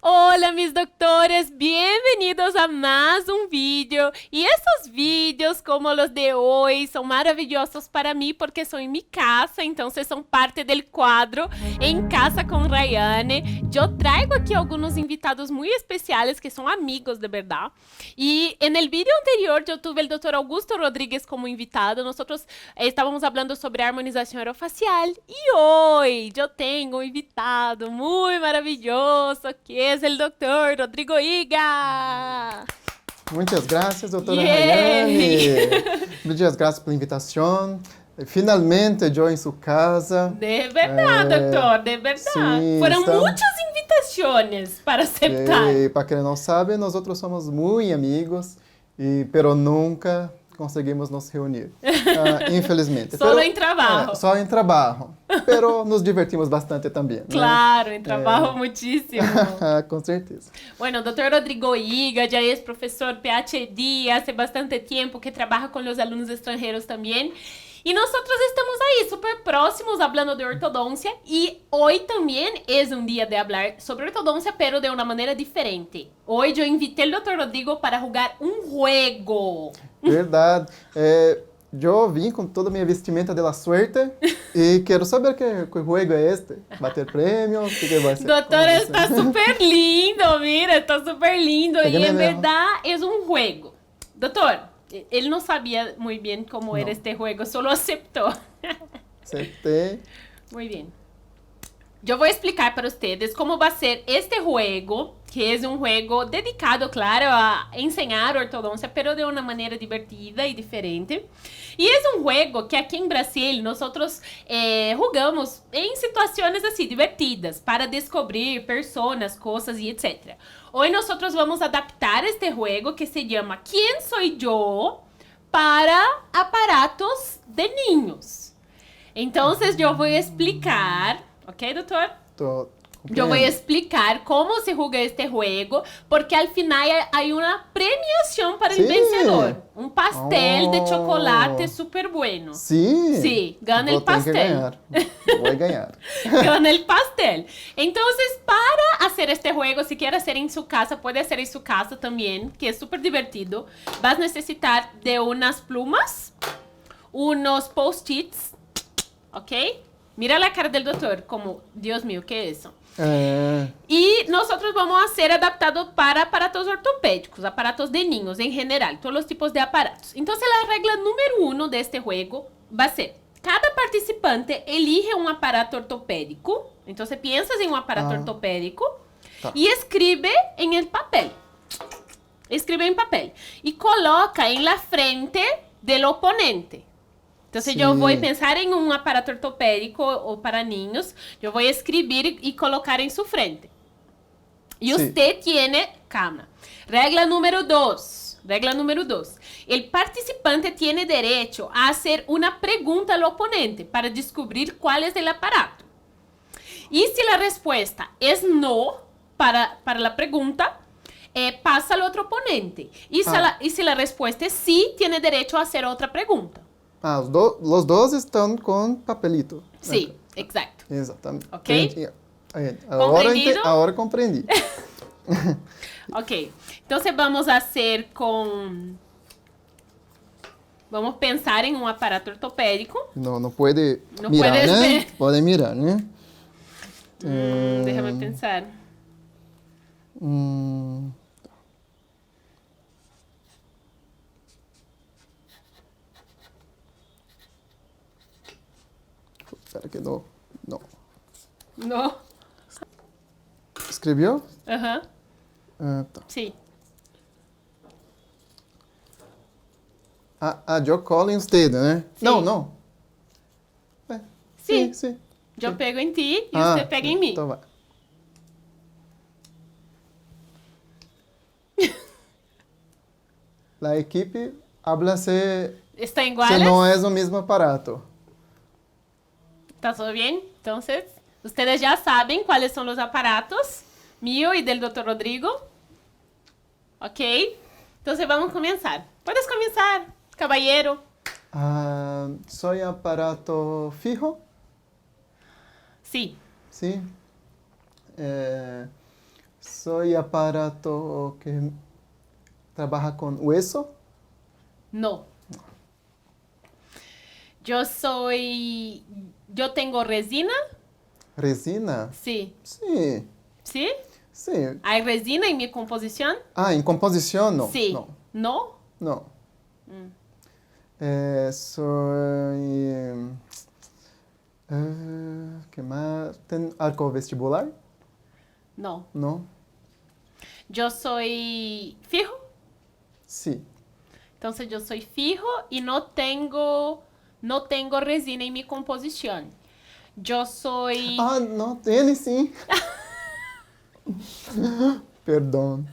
Hola mis doctores, bienvenidos a más un vídeo y estos vídeos como los de hoy son maravillosos para mí porque son en mi casa, entonces son parte del cuadro En Casa con Rayane. Yo traigo aquí algunos invitados muy especiales que son amigos de verdad y en el vídeo anterior yo tuve el doctor Augusto Rodríguez como invitado, nosotros estábamos hablando sobre armonización orofacial y hoy yo tengo un invitado muy maravilloso que es el doctor Rodrigo Higa. Muchas gracias, doutora Yay! Rayane. Muchas gracias pela invitação. Finalmente, eu em sua casa. De verdad, doctor, de verdad. Sim, Fueron estamos- muchas invitaciones para aceptar. Para quem não sabe, nós outros somos muito amigos, pero nunca conseguimos nos reunir, infelizmente. Solo em trabalho. Só em trabalho, pero nos divertimos bastante também. Né? Claro, en trabajo muchísimo. Com certeza. Bueno, doctor Rodrigo Higa ya es profesor PhD hace bastante tiempo que trabaja con los alumnos extranjeros también. Y nosotros estamos ahí súper próximos hablando de ortodoncia y hoy también es un día de hablar sobre ortodoncia, pero de una manera diferente. Hoy yo invité al doctor Rodrigo para jugar un juego. Verdade. Eu vim com toda a minha vestimenta de la suerte e quero saber que jogo é este. Bater prêmio, o que vai ser? Doctor, Como vai está ser? súper lindo, mira, está súper lindo. Pegué Y en mesmo. verdad es un juego. Doctor, él no sabía muy bien cómo era No. este juego, solo aceptó. Acertei. Muy bien. Yo voy a explicar para ustedes cómo va a ser este juego, que es un juego dedicado, claro, a enseñar ortodoncia, pero de una manera divertida y diferente. Y es un juego que aquí en Brasil nosotros jugamos en situaciones así divertidas para descubrir personas, cosas y etc. Hoy nosotros vamos a adaptar este juego que se llama ¿Quién soy yo? Para aparatos de niños. Entonces yo voy a explicar, ¿ok, doctor? Tô Yo voy a explicar cómo se juega este juego, porque al final hay una premiación para el Sí. vencedor. Un pastel de Oh. chocolate súper bueno. Sim. Sí, gana el Vou ter que pastel. ganhar. Vou ganhar. Gana el pastel. Entonces, para hacer este juego, si quiere hacer en su casa, puede hacer en su casa también, que es súper divertido. Vas a necesitar de unas plumas, unos post-its, ¿ok? Mira la cara del doctor, como, Dios mío, ¿qué es eso? Y nosotros vamos a ser adaptados para aparatos ortopédicos, aparatos de niños en general, todos los tipos de aparatos. Entonces, la regla número 1 de este juego va a ser, cada participante elige un aparato ortopédico. Entonces, piensas en un aparato ortopédico Tá. y escribe en el papel. Escribe en papel y coloca en la frente del oponente. Entonces Sí. yo voy a pensar en un aparato ortopédico o para niños, yo voy a escribir y colocar en su frente. Y Sí. usted tiene, calma, regla número 2, el participante tiene derecho a hacer una pregunta al oponente para descubrir cuál es el aparato. Y si la respuesta es no para la pregunta, pasa al otro oponente. Y si la respuesta es sí, tiene derecho a hacer otra pregunta. Os dois estão com papelito. Sí, exacto. Exatamente. Ok? Entendi. Compreendido? Agora compreendi. Ok, entonces vamos a hacer vamos a pensar en un aparato ortopédico. Não pode Não mirar, puedes né? ver. Pode mirar, né? Déjame pensar. Espera que não. No. Escreveu? Ajá, Tá. sí. Eu colo em você, né? Sim. Não. Sí. Sim. Yo pego en ti y usted pega en mí. Então vai. A equipe habla se ¿Está igual? não é o mesmo aparato. ¿Está todo bien? Entonces, ustedes ya saben cuáles son los aparatos mío y del doctor Rodrigo. Ok. Entonces vamos a comenzar. Puedes comenzar, caballero. Soy aparato fijo? Sí. Sim. Soy aparato que trabaja con hueso. No. Yo tengo resina. Resina? Sí. Sí, ¿Sí? sí. ¿Hay resina en mi composición? Ah, en composición no. Sí. No. ¿No? No. Mm. Soy... ¿qué más? ¿Arco vestibular? No. No. Yo soy fijo. Sí. Entonces yo soy fijo y no tengo resina en mi composición. Yo soy... Ah, no, tiene sí. Perdón.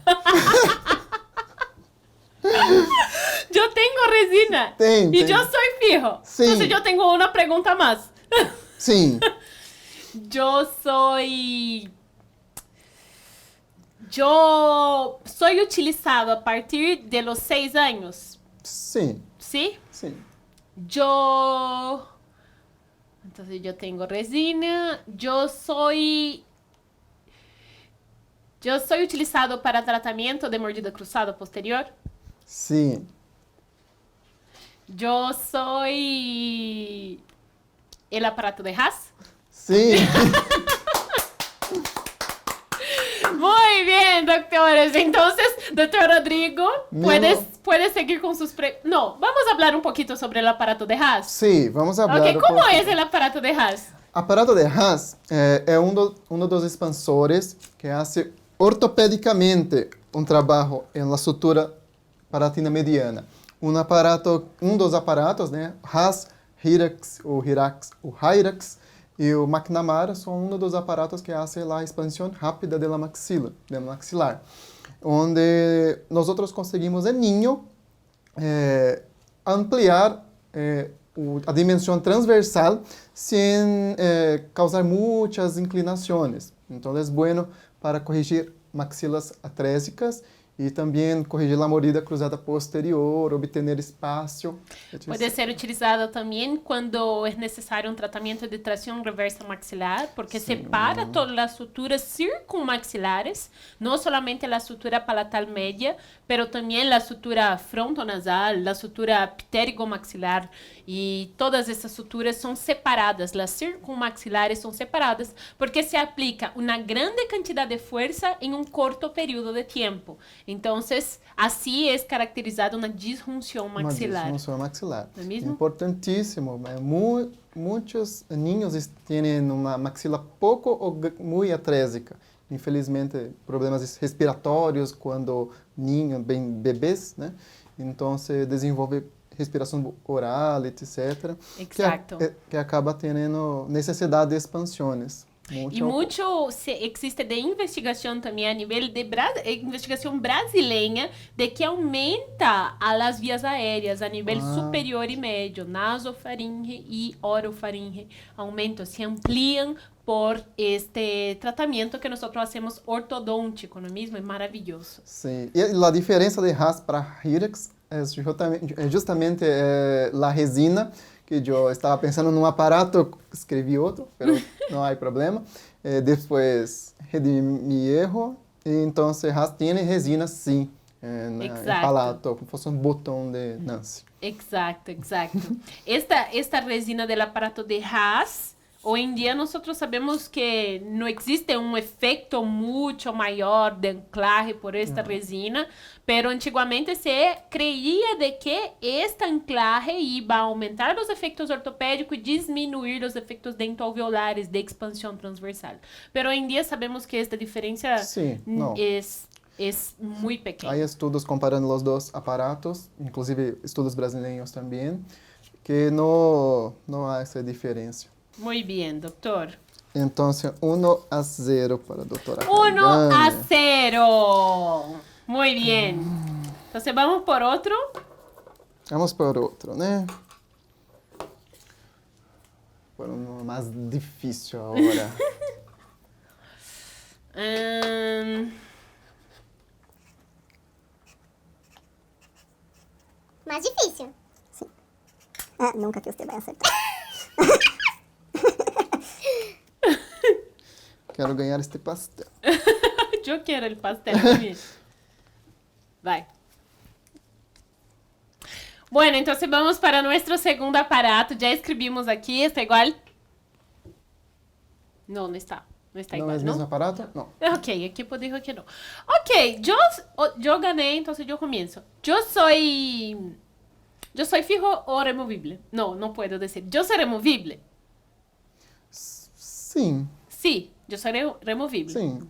Yo tengo resina. Tem. Y yo soy fijo. Sí. Entonces yo tengo una pregunta más. Sim. Yo soy utilizado a partir de los 6 años. Sim. ¿Sí? Sim. Entonces yo tengo resina. Yo soy utilizado para tratamiento de mordida cruzada posterior. Sim. Yo soy el aparato de Haas. Sim. Muy bien, doctores. Entonces, doctor Rodrigo, puedes seguir con sus No, vamos a hablar un poquito sobre el aparato de Haas. Sim, vamos falar. Ok, ¿cómo es el aparato de Haas? Aparato de Haas é um dos expansores que hace ortopedicamente um trabalho na sutura palatina mediana. Um dos aparatos, né, Haas, Hyrax, o Hyrax e o McNamara são um dos aparatos que fazem a expansão rápida da maxilar, onde nós conseguimos em ninho ampliar a dimensão transversal sem causar muitas inclinações. Então, é bueno para corrigir maxilas atrésicas e também corrigir a mordida cruzada posterior, obter espaço. Pode ser utilizada também quando é necessário um tratamento de tração reversa maxilar, porque separa todas as suturas circunmaxilares, não somente a sutura palatal média, pero também a sutura frontonasal, a sutura pterigomaxilar, e todas essas suturas são separadas, as circunmaxilares são separadas, porque se aplica uma grande quantidade de força em um curto período de tempo. Então, assim é caracterizada uma disfunção maxilar. Uma disfunção maxilar. Não é mesmo? Importantíssimo. Muitos ninhos têm uma maxila pouco ou muito atrésica. Infelizmente, problemas respiratórios quando bem bebês, né? Então, se desenvolve respiração oral, etc. Exato. Que acaba tendo necessidade de expansões. E muito existe de investigação também a nível de investigação brasileira de que aumenta as vias aéreas a nível superior e médio, nasofaringe e orofaringe, aumentam, se ampliam por este tratamento que nós fazemos ortodôntico, não é mesmo? É maravilhoso. Sim, e a diferença de Haas para Hyrax é justamente a resina, que eu estava pensando num aparato, escrevi outro, mas não há problema. Depois, redimi erro, e então Haas tem resina, sim, no palato, como fosse um botão de Nancy. Exato. Esta resina do aparato de Haas, hoje em dia nós sabemos que não existe um efeito muito maior de anclaje por esta resina, pero antigamente se creía de que esta anclaje iba a aumentar os efeitos ortopédicos e diminuir os efeitos dentoalveolares de expansão transversal. Pero hoje em dia sabemos que esta diferença é muito pequena. Há estudos comparando os dois aparatos, inclusive estudos brasileiros também, que não há essa diferença. Muy bien, doctor. Entonces, 1-0 para a doutora 1-0. Muy bien. Entonces, ¿vamos por otro? Vamos por outro, né? Por um mais difícil agora. Mais difícil. Sim. Nunca que você vai acertar. Quero ganhar este pastel. Yo quiero el pastel también. Vai. Bueno, entonces vamos para nuestro segundo aparato. Ya escribimos aquí, está igual. No, no está. No está ¿No igual, es el ¿no? mismo aparato? No. Ok, equipo dijo que no. Ok, yo gané, entonces yo comienzo. Yo soy fijo o removible. No, no puedo decir. Yo soy removible. Sim, Sí, yo soy removible. sim.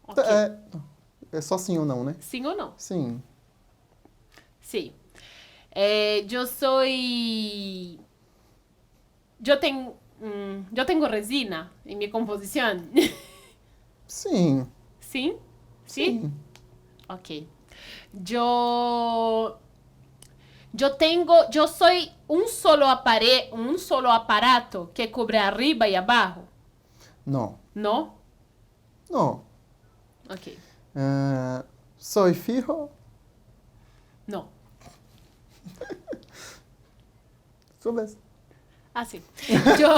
Ok. É só sim ou não, né? ¿Sí o no? Sim. Sí. Yo soy... Yo tengo resina en mi composición. Sim. ¿Sí? ¿Sí? Sim. Ok. Yo soy un solo aparato que cubre arriba y abajo. Não. ¿No? Não. Ok. Soy fijo. No. Sua vez. Ah, sí. Yo...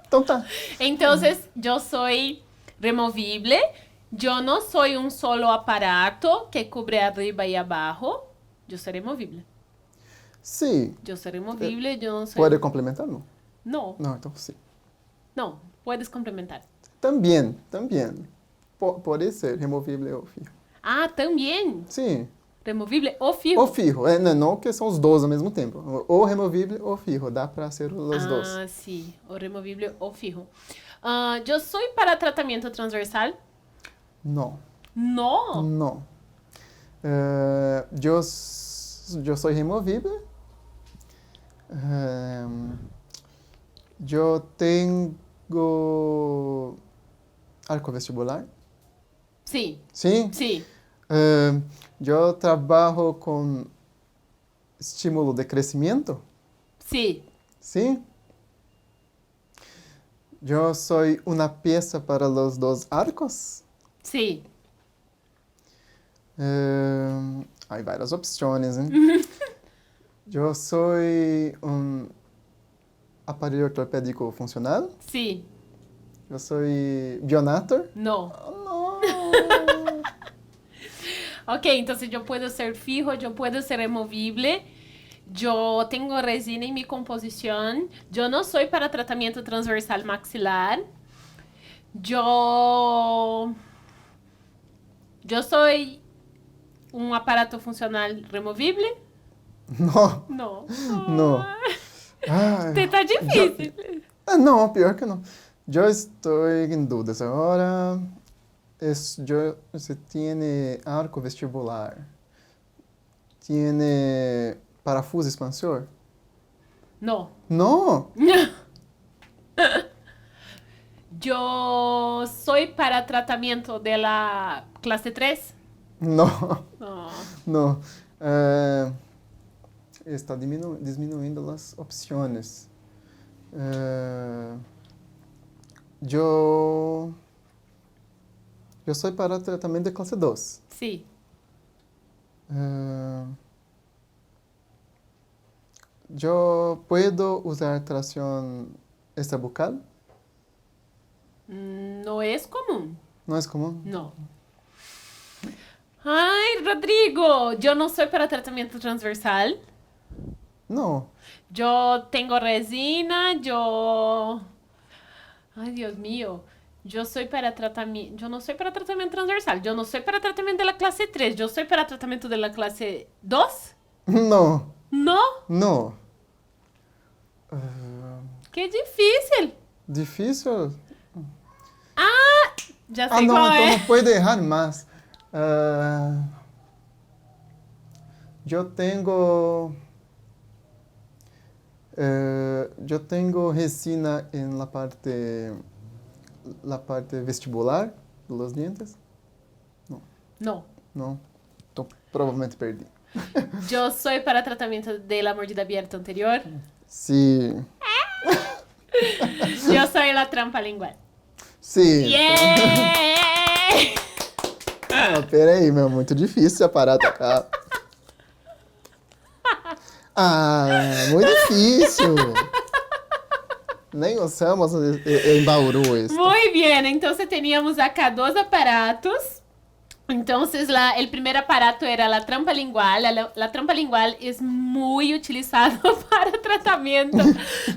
Então tá. Entonces, yo soy removible. Yo no soy un solo aparato que cubre arriba y abajo. Yo soy removible. Sim. Yo soy removible, yo no soy... Pode complementar? Não. No, Não, então sim. no, puedes complementar. Também. Pode ser removível ou fijo. Ah, también. Sim. Removible o fijo. Ou fijo. Não que são os dois ao mesmo tempo. Ou removível ou fijo. Dá para ser os dois. Ah, sí, o removible o fijo. Yo soy para tratamiento transversal. Não. No. Não. Eu sou removível. Eu tenho arco vestibular. Sí, Sim. sí. Eu trabalho com estímulo de crescimento. Sí. Sim. Eu sou uma peça para os dois arcos. Sí. Há várias opções, hein? Eu sou aparelho ortopédico funcional. Sí. Eu sou bionator. No. Não. Ok, entonces yo puedo ser fijo, yo puedo ser removible, yo tengo resina en mi composición, yo no soy para tratamiento transversal maxilar, yo soy un aparato funcional removible. Não. No. Não. Ai, Está difícil. não, pior que não. Eu estou em dúvidas agora. Você tem arco vestibular? Tem parafuso expansor? No. Não. Yo soy para tratamiento de la clase 3. Não. No. Não. Está diminuindo as opções. Eu sou para tratamento de classe 2. Sí. Eu posso usar tração extrabucal? No es común. Não é comum? No. Ay, Rodrigo, yo no soy para tratamiento transversal. Não. Yo tengo resina, Ay, Dios mío. Yo soy para tratamiento... Yo no soy para tratamiento transversal. Yo no soy para tratamiento de la clase 3. Yo soy para tratamiento de la clase 2. Não. No. Não. Qué difícil. Difícil? Ya sé Não, cuál então es. não pode errar mais. Eu tenho resina em la parte vestibular dos dientes? No. Não. Então provavelmente perdi. Yo soy para tratamiento de la mordida abierta anterior. Sim. Yo soy la trampa lingual. Sim. Yeah! Ah, peraí, meu, muito difícil esse aparato acá. Ah, muito difícil. nem usamos em Bauru esto. Muy bien, entonces teníamos acá dos aparatos. Entonces, el primer aparato era la trampa lingual. La trampa lingual es muy utilizado para tratamiento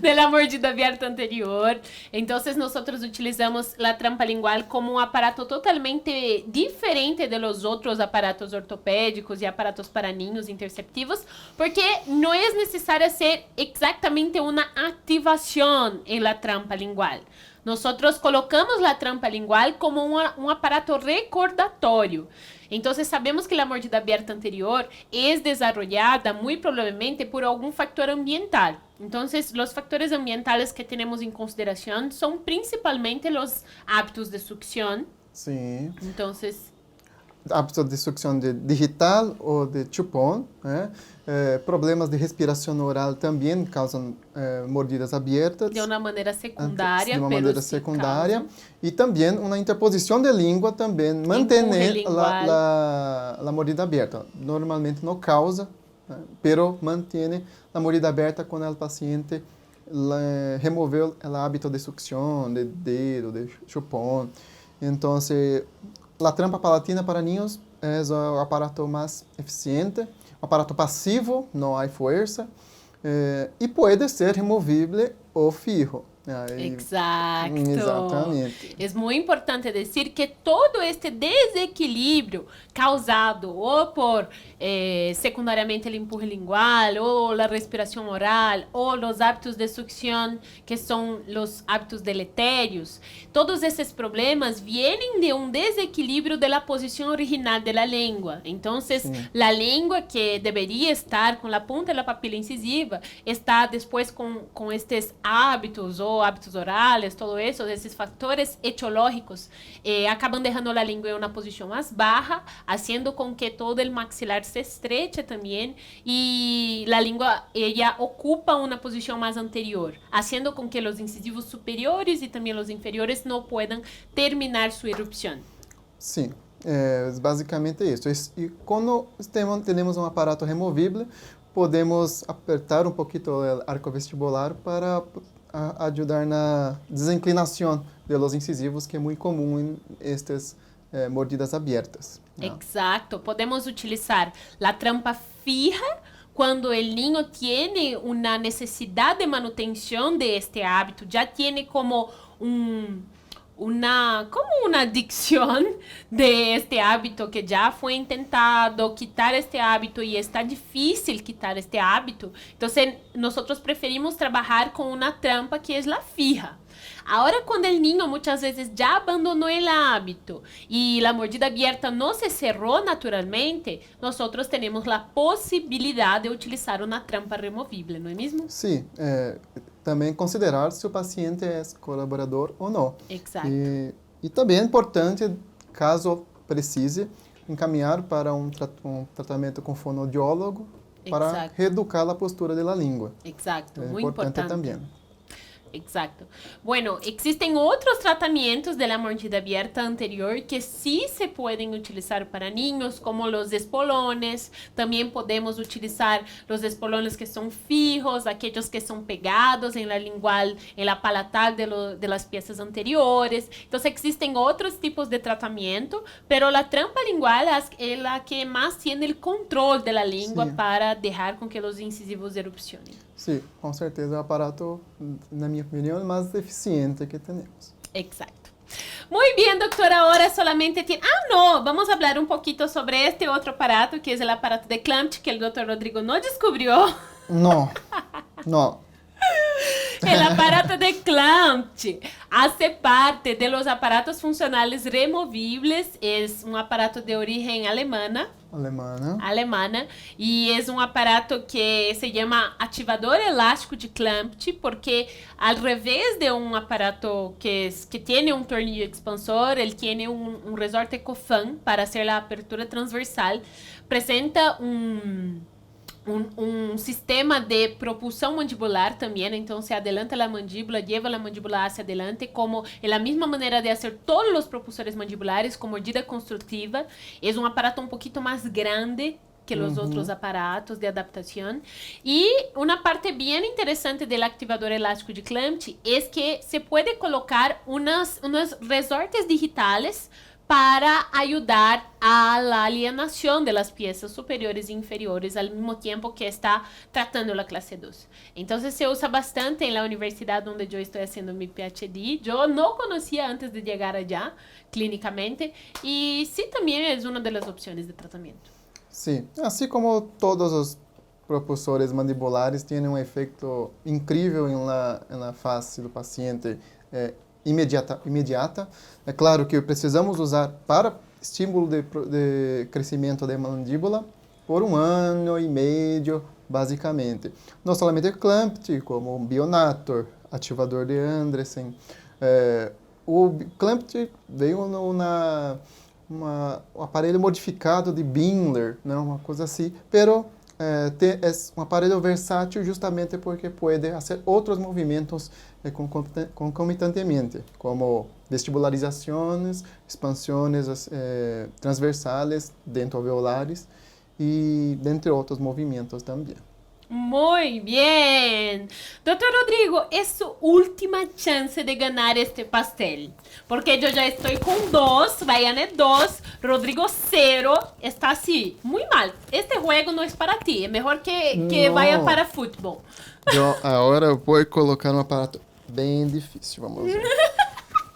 de la mordida abierta anterior. Entonces, nosotros utilizamos la trampa lingual como un aparato totalmente diferente de los otros aparatos ortopédicos y aparatos para niños interceptivos, porque no es necesario hacer exactamente una activación en la trampa lingual. Nosotros colocamos la trampa lingual como un aparato recordatorio. Entonces, sabemos que la mordida abierta anterior es desarrollada muy probablemente por algún factor ambiental. Entonces, los factores ambientales que tenemos en consideración son principalmente los hábitos de succión. Sí. Entonces, hábitos de sucção digital ou de chupón, problemas de respiração oral também causam mordidas abertas. de uma maneira secundária. De uma maneira secundária. E também uma interposição de língua também mantém a mordida aberta. Normalmente não causa, pero mantém a mordida aberta quando o paciente removeu o hábito de sucção, de dedo, de chupón. Então, a trampa palatina para niños é o aparato mais eficiente, aparato passivo, não há força, e pode ser removível ou fijo. Exacto. Exatamente. Es muy importante decir que todo este desequilibrio causado o por secundariamente el empuje lingual o la respiración oral o los hábitos de succión que son los hábitos deleterios, todos esos problemas vienen de un desequilibrio de la posición original de la lengua. Entonces, la lengua que debería estar con la punta de la papila incisiva está después con estos hábitos o hábitos orales, todo eso, esses factores etiológicos acaban dejando la lengua en una posición más baja, haciendo con que todo el maxilar se estreche también y la lengua ella ocupa una posición más anterior, haciendo con que los incisivos superiores y también los inferiores no puedan terminar su erupción. Sim, é basicamente isso. E quando temos um aparato removível, podemos apertar um pouquinho o arco vestibular para ajudar na desinclinação de los incisivos, que é muito comum em estas mordidas abertas. Exacto. Podemos utilizar la trampa fija cuando el niño tiene una necesidad de manutención de este hábito, ya tiene como una adicción de este hábito que ya fue intentado quitar este hábito y está difícil quitar este hábito. Entonces, nosotros preferimos trabajar con una trampa que es la fija. Ahora, cuando el niño muchas veces ya abandonó el hábito y la mordida abierta no se cerró naturalmente, nosotros tenemos la posibilidad de utilizar una trampa removible, ¿no es mismo? Sim, também considerar se o paciente é colaborador ou não. Exato. E também é importante, caso precise, encaminhar para um tratamento com fonoaudiólogo para reeducar a postura da língua. Exacto, É muy importante importante. também. Exacto. Bueno, existen otros tratamientos de la mordida abierta anterior que sí se pueden utilizar para niños, como los espolones. También podemos utilizar los espolones que son fijos, aquellos que son pegados en la lingual, en la palatal de las piezas anteriores. Entonces existen otros tipos de tratamiento, pero la trampa lingual es la que más tiene el control de la lengua para dejar con que los incisivos erupcionen. Sim, com certeza é o aparato, na minha opinião, mais eficiente que temos. Exacto. Muy bien, doctora, ahora solamente tiene... no, vamos a hablar un poquito sobre este otro aparato, que es el aparato de Clampett, que el doctor Rodrigo no descubrió. Não, não. El aparato de Clampett hace parte de los aparatos funcionales removibles. Es un aparato de origen alemana, y es un aparato que se llama activador elástico de Clampett, porque al revés de un aparato que tiene un tornillo expansor, él tiene un resorte Coffin para hacer la apertura transversal, presenta un sistema de propulsão mandibular também, então se adelanta a mandíbula, lleva a mandíbula hacia adelante, como é a mesma maneira de fazer todos os propulsores mandibulares com mordida construtiva. É um aparato um pouquinho mais grande que os outros aparatos de adaptação. E uma parte bem interessante do activador elástico de Clamp é que se pode colocar unos resortes digitais para ayudar a la alienación de las piezas superiores e inferiores al mismo tiempo que está tratando la clase 2. Entonces se usa bastante en la universidad donde yo estoy haciendo mi PhD. Yo no conocía antes de llegar allá clínicamente y sí también es una de las opciones de tratamiento. Sí, así como todos os propulsores mandibulares têm um efeito incrível na face do paciente imediata. É claro que precisamos usar para estímulo de crescimento da mandíbula por 1 ano e meio, basicamente. Não somente o Clamp, como o Bionator, ativador de Andresen. O Clamp veio um aparelho modificado de Bindler, né, uma coisa assim, pero é um aparelho versátil justamente porque pode fazer outros movimentos concomitantemente, como vestibularizações, expansões transversales dentoalveolares e dentre outros movimentos também. Muy bien. Doctor Rodrigo, es su última chance de ganar este pastel. Porque yo ya estoy con 2, Baiane 2, Rodrigo 0. Está así, muy mal. Este juego no es para ti. Es mejor que vaya para fútbol. Eu agora vou colocar um aparato bem difícil. Vamos ver.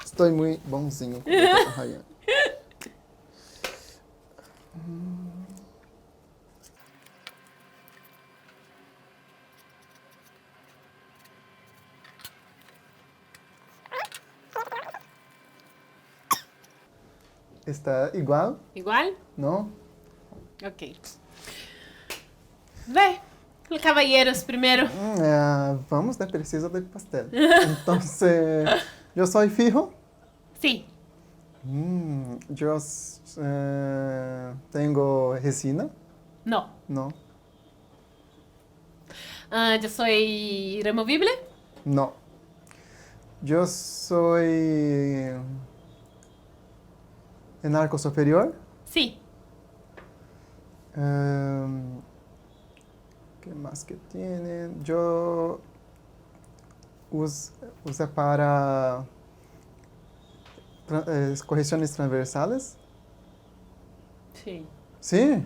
Estou muito bonzinho com a Rayane. Está igual? ¿Igual? Não? Ok. Ve, caballeros primero. Vamos, né? Precisa de pastel. Então, eu sou fijo? Sí. Eu tenho resina? No. Não. Yo soy removible. Não. Eu sou en arco superior? Sí. ¿Qué más que tiene? Yo usa para correcciones transversales. Sí. ¿Sí?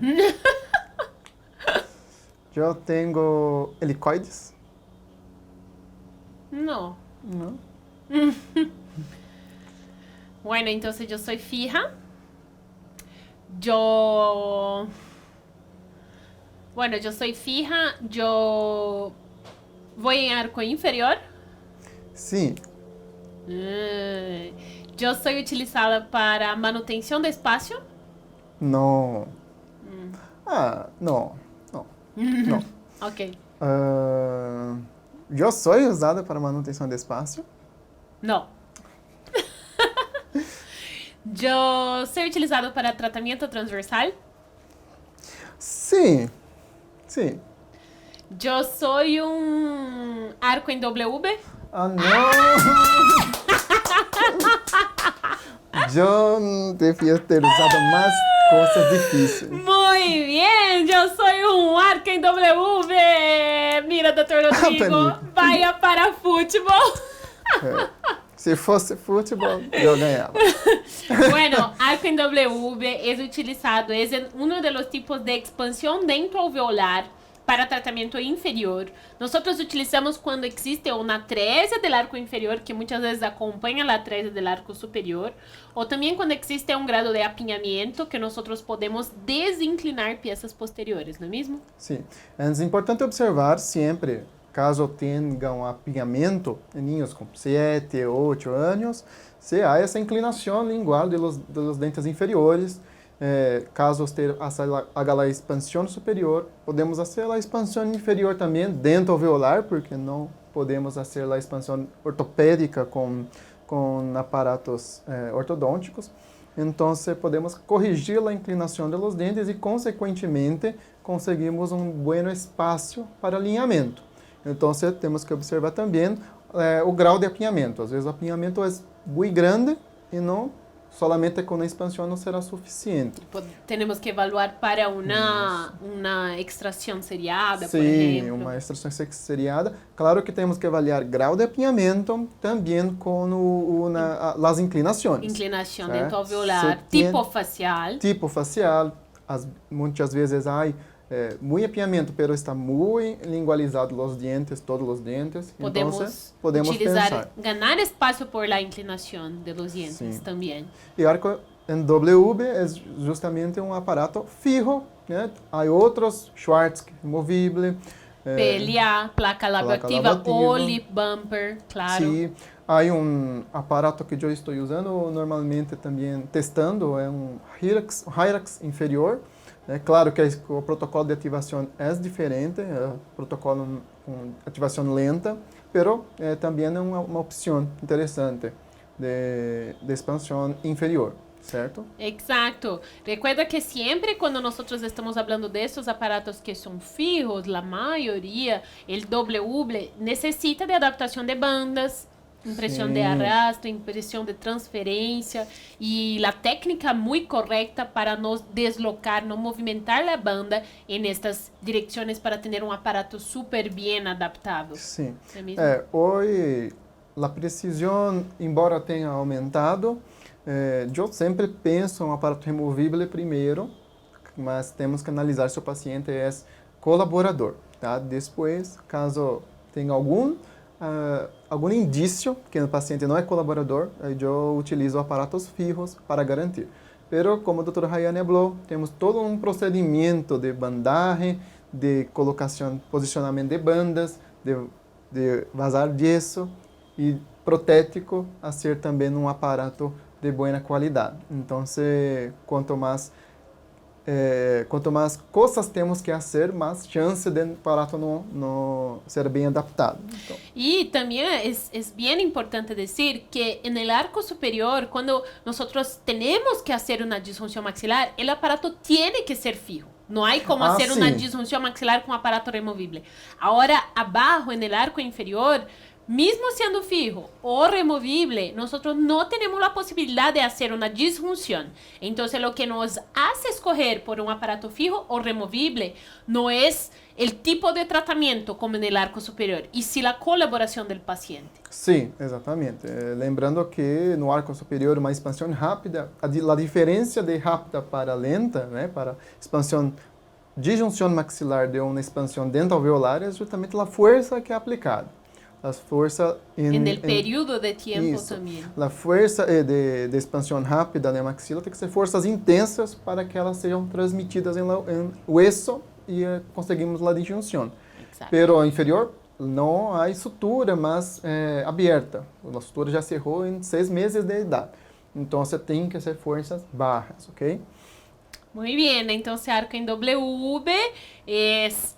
Yo tengo helicoides. No. ¿No? Bueno, entonces yo soy fija. Bueno, yo soy fija. Yo voy en arco inferior. Sí. Yo soy utilizada para manutención de espacio. No. No. No. No. Ok. Yo soy usada para manutención de espacio. No. Yo soy utilizado para tratamiento transversal. Sí. Sí. Yo soy un arco en W. Ah, no. Yo debía ter usado más cosas difíciles. Muy bien, yo soy un arco en W. Mira, doctor Rodrigo, vaya para fútbol. Se fosse futebol, eu ganhava. Bueno, arco en W es utilizado, es uno de los tipos de expansión dentoalveolar para tratamento inferior. Nosotros utilizamos cuando existe una atresia del arco inferior, que muchas veces acompaña la atresia del arco superior, o también cuando existe un grado de apinamiento que nosotros podemos desinclinar piezas posteriores, ¿no es mismo? Sim. É importante observar sempre, caso tenham apinhamento em niños com 7, 8 anos, se há essa inclinação lingual dos dentes inferiores. Caso haga a expansão superior, podemos fazer a expansão inferior também, dentro alveolar, porque não podemos fazer a expansão ortopédica com aparatos ortodônticos. Então, podemos corrigir a inclinação dos dentes e, consequentemente, conseguimos um bom espaço para alinhamento. Então, temos que observar também o grau de apinhamento. Às vezes, o apinhamento é muito grande e não solamente com a expansão não será suficiente. Temos que evaluar para uma extração seriada, por Sim, exemplo. uma extração seriada. Claro que temos que avaliar grau de apinhamento também com as inclinações. Inclinação certo? dentoalveolar, Se tipo facial. Tipo facial, muitas vezes há muito apinhamento, pero está muito lingualizado os dientes, todos os dientes. Podemos pensar. ganhar espaço por la inclinação de los dientes Sim. também. E o arco em WB é justamente um aparato fijo, né? Há outros, Schwartz, removível. PLA, placa labioactiva ou lip bumper, claro. Sim. Há aparato que eu estou usando normalmente também, testando, é Hyrax inferior. É claro que o protocolo de ativação é diferente, é protocolo com ativação lenta, pero também é uma opção interessante de expansão inferior, certo? Exacto. Recuerda que siempre cuando nosotros estamos hablando de esos aparatos que son fijos, la mayoría, el WB necesita de adaptación de bandas, impresión de arrastre, impresión de transferencia y la técnica muy correcta para no deslocar, no movimentar la banda en estas direcciones para tener un aparato súper bien adaptado. Sim. ¿No es mismo? Hoje, a precisão, embora tenha aumentado, eu sempre penso em um aparato removível primeiro, mas temos que analisar se o paciente é colaborador. Tá? Depois, caso tenha algum indício que o paciente não é colaborador, eu utilizo aparatos fijos para garantir. Pero, como a doutora Rayane falou, temos todo um procedimento de bandagem, de colocação, posicionamento de bandas, de vazar gesso e protético a ser também um aparato de boa qualidade. Então, quanto mais coisas temos que fazer, mais chance de aparato não ser bem adaptado. Então. Y también es bien importante decir que en el arco superior, cuando nosotros tenemos que hacer una disfunción maxilar, el aparato tiene que ser fijo. No hay como hacer una disfunción maxilar con aparato removible. Ahora, abajo, en el arco inferior, mismo siendo fijo o removible, nosotros no tenemos la posibilidad de hacer una disfunción. Entonces, lo que nos hace escoger por un aparato fijo o removible no es el tipo de tratamiento como en el arco superior, y sí la colaboración del paciente. Sim, exatamente. Lembrando que no arco superior, uma expansão rápida, a diferença de rápida para lenta, né, para expansão disjunção maxilar de uma expansão dentalveolar é justamente a força que é aplicada. A força en el periodo de tiempo también. A força de expansão rápida na maxila tem que ser forças intensas para que elas sejam transmitidas em hueso e conseguimos a disjunção. Pero inferior não há sutura, mas aberta. A sutura já cerrou em 6 meses de idade. Então, você tem que ser forças bajas, ok? Muy bien, entonces arco en WV es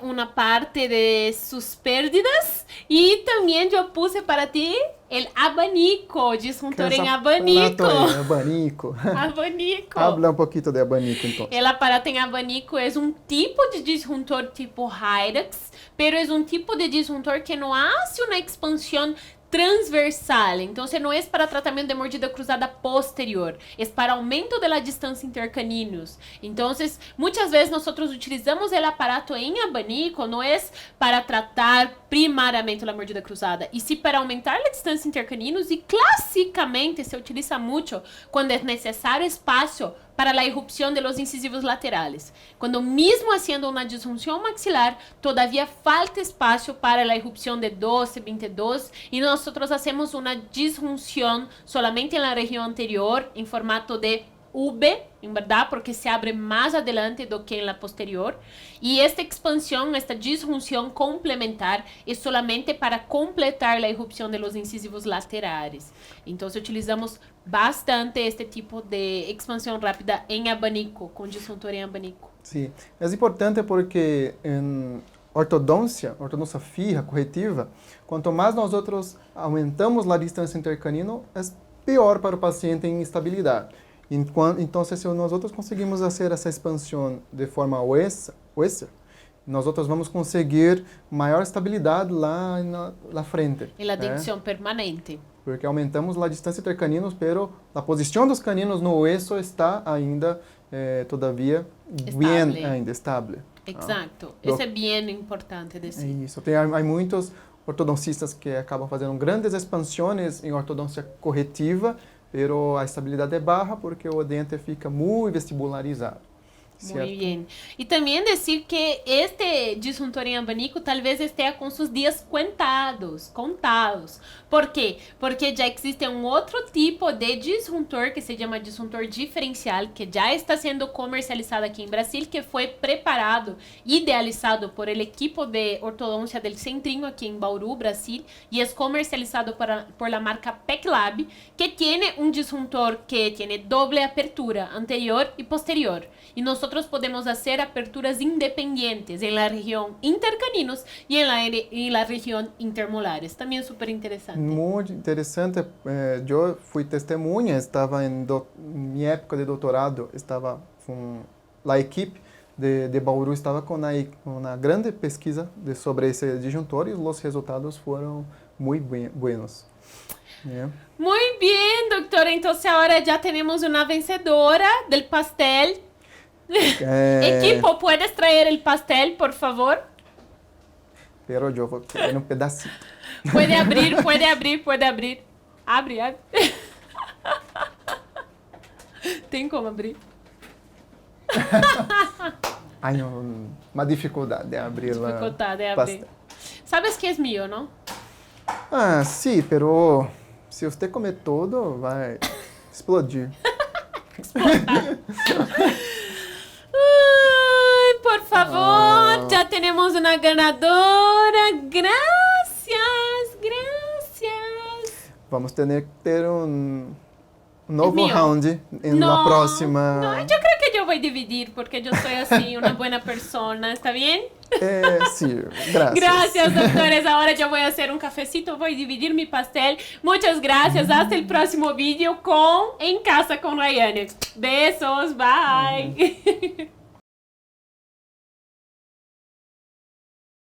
una parte de sus pérdidas, y también yo puse para ti el abanico, disjuntor en abanico. Abanico. Abanico. Habla un poquito de abanico, entonces. El aparato en abanico es un tipo de disjuntor tipo Hyrax, pero es un tipo de disjuntor que no hace una expansión transversal, entonces no es para tratamiento de mordida cruzada posterior, es para aumento de la distancia intercaninos. Entonces, muchas veces nosotros utilizamos el aparato en abanico, no es para tratar primariamente la mordida cruzada, y sí para aumentar la distancia intercaninos, y clásicamente se utiliza mucho cuando es necesario espacio para la irrupción de los incisivos laterales. Cuando mismo haciendo una disfunción maxilar, todavía falta espacio para la irrupción de 12, 22, y nosotros hacemos una disfunción solamente en la región anterior, en formato de V, en verdad, porque se abre más adelante do que en la posterior. Y esta expansión, esta disjunción complementar es solamente para completar la irrupción de los incisivos laterales. Entonces utilizamos bastante este tipo de expansão rápida em abanico, com disjuntor em abanico. Sim, é importante porque em ortodôncia fija, corretiva, quanto mais nós outros aumentamos a distância intercanino, é pior para o paciente em estabilidade. Então, se nós outros conseguimos fazer essa expansão de forma huesa, nós outros vamos conseguir maior estabilidade lá na frente. E a dicção permanente. porque aumentamos a distância entre caninos, pero a posição dos caninos no hueso está ainda todavía bem ainda estável. Exato. Isso é bem importante dizer. Isso. Há muitos ortodoncistas que acabam fazendo grandes expansões em ortodôncia corretiva, pero a estabilidade é baixa porque o dente fica muito vestibularizado. Muy bien. Y también decir que este disjuntor en abanico tal vez esté con sus días contados. ¿Por qué? Porque ya existe un otro tipo de disjuntor que se llama disjuntor diferencial, que ya está siendo comercializado aquí en Brasil, que fue preparado, idealizado por el equipo de ortodoncia del Centrinho aquí en Bauru, Brasil, y es comercializado por la marca PECLAB, que tiene un disjuntor que tiene doble apertura anterior y posterior. Y nosotros podemos hacer aperturas independientes en la región intercaninos y en la región intermolares. También súper interesante. Muy interesante. Eu fui testemunha, estava em minha época de doutorado, estava com a equipe de Bauru estava com uma grande pesquisa sobre esse disjuntor e os resultados foram muito buenos. Muy bien, doctor. Entonces ahora ya tenemos una vencedora del pastel. Equipo, ¿puedes traer el pastel, por favor? Pero eu vou querer um pedacito. Puede abrir. Abre. Tem como abrir? Ai, não, uma dificuldade de abrir pastel. Sabes que é mío, não? Ah, sim, pero se você comer todo, vai explodir. Ay, por favor, ya tenemos una ganadora. Gracias. Vamos ter um novo round na próxima. No, yo creo que yo voy a dividir porque yo soy así, una buena persona. ¿Está bien? Sí, gracias. Gracias, doctores. Ahora yo voy a hacer un cafecito, voy a dividir mi pastel. Muchas gracias. Hasta el próximo vídeo con En Casa con Rayane. Besos, bye.